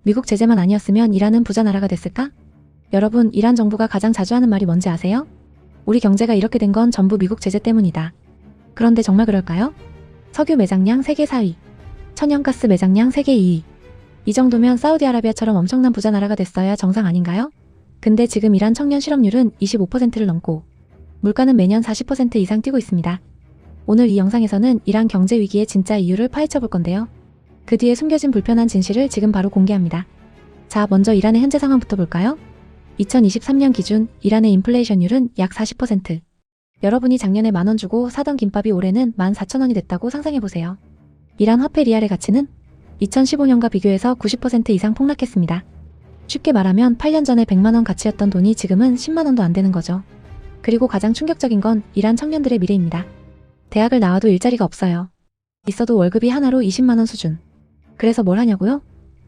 미국 제재만 아니었으면 이란은 부자 나라가 됐을까? 여러분, 이란 정부가 가장 자주 하는 말이 뭔지 아세요? 우리 경제가 이렇게 된 건 전부 미국 제재 때문이다. 그런데 정말 그럴까요? 석유 매장량 세계 4위, 천연가스 매장량 세계 2위. 이 정도면 사우디아라비아처럼 엄청난 부자 나라가 됐어야 정상 아닌가요? 근데 지금 이란 청년 실업률은 25%를 넘고 물가는 매년 40% 이상 뛰고 있습니다. 오늘 이 영상에서는 이란 경제 위기의 진짜 이유를 파헤쳐 볼 건데요. 그 뒤에 숨겨진 불편한 진실을 지금 바로 공개합니다. 자, 먼저 이란의 현재 상황부터 볼까요? 2023년 기준 이란의 인플레이션율은 약 40%. 여러분이 작년에 10,000원 주고 사던 김밥이 올해는 14,000원이 됐다고 상상해보세요. 이란 화폐 리알의 가치는 2015년과 비교해서 90% 이상 폭락했습니다. 쉽게 말하면 8년 전에 100만원 가치였던 돈이 지금은 10만원도 안 되는 거죠. 그리고 가장 충격적인 건 이란 청년들의 미래입니다. 대학을 나와도 일자리가 없어요. 있어도 월급이 하나로 20만원 수준. 그래서 뭘 하냐고요?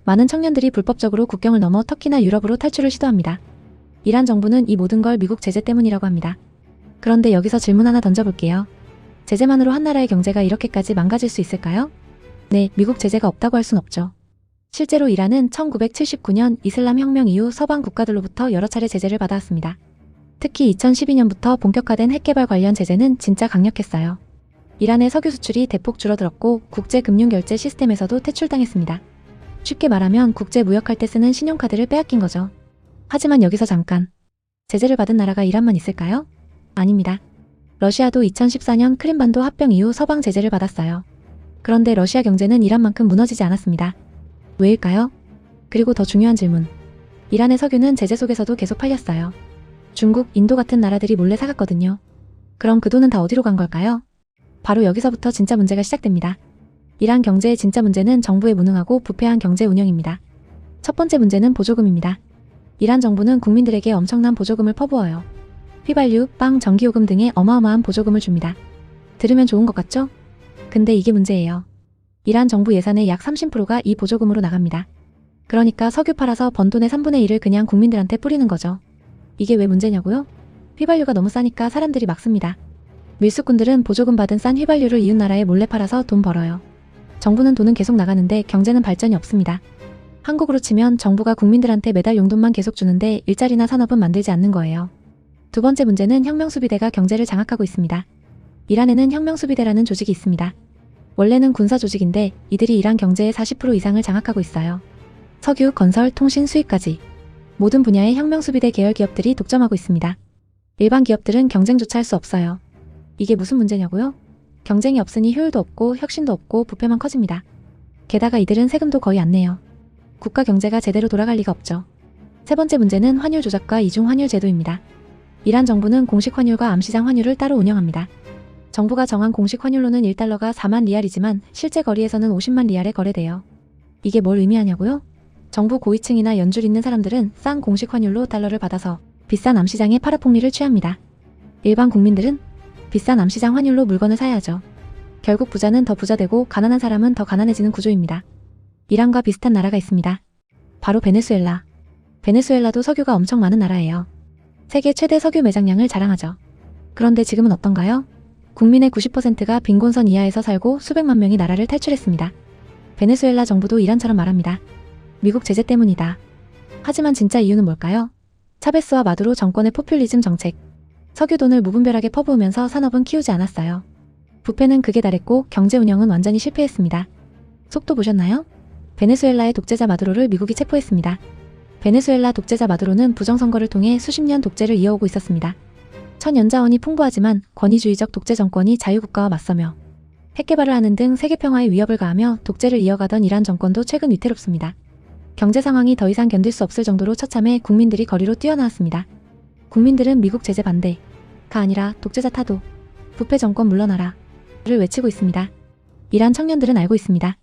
많은 청년들이 불법적으로 국경을 넘어 터키나 유럽으로 탈출을 시도합니다. 이란 정부는 이 모든 걸 미국 제재 때문이라고 합니다. 그런데 여기서 질문 하나 던져볼게요. 제재만으로 한 나라의 경제가 이렇게까지 망가질 수 있을까요? 네, 미국 제재가 없다고 할 순 없죠. 실제로 이란은 1979년 이슬람 혁명 이후 서방 국가들로부터 여러 차례 제재를 받아왔습니다. 특히 2012년부터 본격화된 핵개발 관련 제재는 진짜 강력했어요. 이란의 석유 수출이 대폭 줄어들었고 국제금융결제 시스템에서도 퇴출당했습니다. 쉽게 말하면 국제 무역할 때 쓰는 신용카드를 빼앗긴 거죠. 하지만 여기서 잠깐. 제재를 받은 나라가 이란만 있을까요? 아닙니다. 러시아도 2014년 크림반도 합병 이후 서방 제재를 받았어요. 그런데 러시아 경제는 이란만큼 무너지지 않았습니다. 왜일까요? 그리고 더 중요한 질문. 이란의 석유는 제재 속에서도 계속 팔렸어요. 중국, 인도 같은 나라들이 몰래 사갔거든요. 그럼 그 돈은 다 어디로 간 걸까요? 바로 여기서부터 진짜 문제가 시작됩니다. 이란 경제의 진짜 문제는 정부의 무능하고 부패한 경제 운영입니다. 첫 번째 문제는 보조금입니다. 이란 정부는 국민들에게 엄청난 보조금을 퍼부어요. 휘발유, 빵, 전기요금 등의 어마어마한 보조금을 줍니다. 들으면 좋은 것 같죠? 근데 이게 문제예요. 이란 정부 예산의 약 30%가 이 보조금으로 나갑니다. 그러니까 석유 팔아서 번 돈의 3분의 1을 그냥 국민들한테 뿌리는 거죠. 이게 왜 문제냐고요? 휘발유가 너무 싸니까 사람들이 막 씁니다. 밀수꾼들은 보조금 받은 싼 휘발유를 이웃나라에 몰래 팔아서 돈 벌어요. 정부는 돈은 계속 나가는데 경제는 발전이 없습니다. 한국으로 치면 정부가 국민들한테 매달 용돈만 계속 주는데 일자리나 산업은 만들지 않는 거예요. 두 번째 문제는 혁명수비대가 경제를 장악하고 있습니다. 이란에는 혁명수비대라는 조직이 있습니다. 원래는 군사 조직인데 이들이 이란 경제의 40% 이상을 장악하고 있어요. 석유, 건설, 통신, 수입까지. 모든 분야의 혁명수비대 계열 기업들이 독점하고 있습니다. 일반 기업들은 경쟁조차 할 수 없어요. 이게 무슨 문제냐고요? 경쟁이 없으니 효율도 없고 혁신도 없고 부패만 커집니다. 게다가 이들은 세금도 거의 안 내요. 국가 경제가 제대로 돌아갈 리가 없죠. 세 번째 문제는 환율 조작과 이중 환율 제도입니다. 이란 정부는 공식 환율과 암시장 환율을 따로 운영합니다. 정부가 정한 공식 환율로는 1달러가 4만 리알이지만 실제 거리에서는 50만 리알에 거래돼요. 이게 뭘 의미하냐고요? 정부 고위층이나 연줄 있는 사람들은 싼 공식 환율로 달러를 받아서 비싼 암시장의 팔아폭리를 취합니다. 일반 국민들은 비싼 암시장 환율로 물건을 사야죠. 결국 부자는 더 부자되고 가난한 사람은 더 가난해지는 구조입니다. 이란과 비슷한 나라가 있습니다. 바로 베네수엘라. 베네수엘라도 석유가 엄청 많은 나라예요. 세계 최대 석유 매장량을 자랑하죠. 그런데 지금은 어떤가요? 국민의 90%가 빈곤선 이하에서 살고 수백만 명이 나라를 탈출했습니다. 베네수엘라 정부도 이란처럼 말합니다. 미국 제재 때문이다. 하지만 진짜 이유는 뭘까요? 차베스와 마두로 정권의 포퓰리즘 정책. 석유돈을 무분별하게 퍼부으면서 산업은 키우지 않았어요. 부패는 극에 달했고 경제 운영은 완전히 실패했습니다. 속도 보셨나요? 베네수엘라의 독재자 마두로를 미국이 체포했습니다. 베네수엘라 독재자 마두로는 부정선거를 통해 수십 년 독재를 이어오고 있었습니다. 천연자원이 풍부하지만 권위주의적 독재 정권이 자유국가와 맞서며 핵개발을 하는 등 세계평화에 위협을 가하며 독재를 이어가던 이란 정권도 최근 위태롭습니다. 경제 상황이 더 이상 견딜 수 없을 정도로 처참해 국민들이 거리로 뛰어나왔습니다. 국민들은 미국 제재 반대가 아니라 독재자 타도, 부패 정권 물러나라를 외치고 있습니다. 이란 청년들은 알고 있습니다.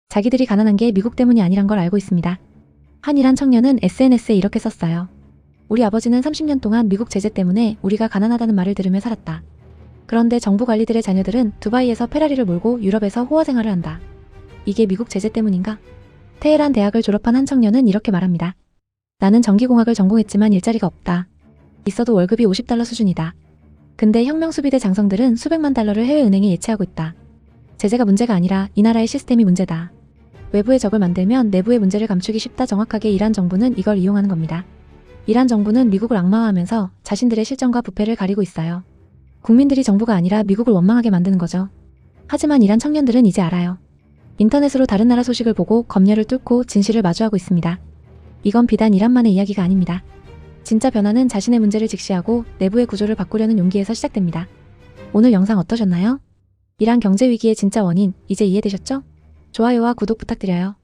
자기들이 가난한 게 미국 때문이 아니란 걸 알고 있습니다. 한 이란 청년은 SNS에 이렇게 썼어요. 우리 아버지는 30년 동안 미국 제재 때문에 우리가 가난하다는 말을 들으며 살았다. 그런데 정부 관리들의 자녀들은 두바이에서 페라리를 몰고 유럽에서 호화 생활을 한다. 이게 미국 제재 때문인가? 테헤란 대학을 졸업한 한 청년은 이렇게 말합니다. 나는 전기공학을 전공했지만 일자리가 없다. 있어도 월급이 50달러 수준이다. 근데 혁명수비대 장성들은 수백만 달러를 해외은행에 예치하고 있다. 제재가 문제가 아니라 이 나라의 시스템이 문제다. 외부의 적을 만들면 내부의 문제를 감추기 쉽다. 정확하게 이란 정부는 이걸 이용하는 겁니다. 이란 정부는 미국을 악마화하면서 자신들의 실정과 부패를 가리고 있어요. 국민들이 정부가 아니라 미국을 원망하게 만드는 거죠. 하지만 이란 청년들은 이제 알아요. 인터넷으로 다른 나라 소식을 보고 검열을 뚫고 진실을 마주하고 있습니다. 이건 비단 이란만의 이야기가 아닙니다. 진짜 변화는 자신의 문제를 직시하고 내부의 구조를 바꾸려는 용기에서 시작됩니다. 오늘 영상 어떠셨나요? 이란 경제 위기의 진짜 원인 이제 이해되셨죠? 좋아요와 구독 부탁드려요.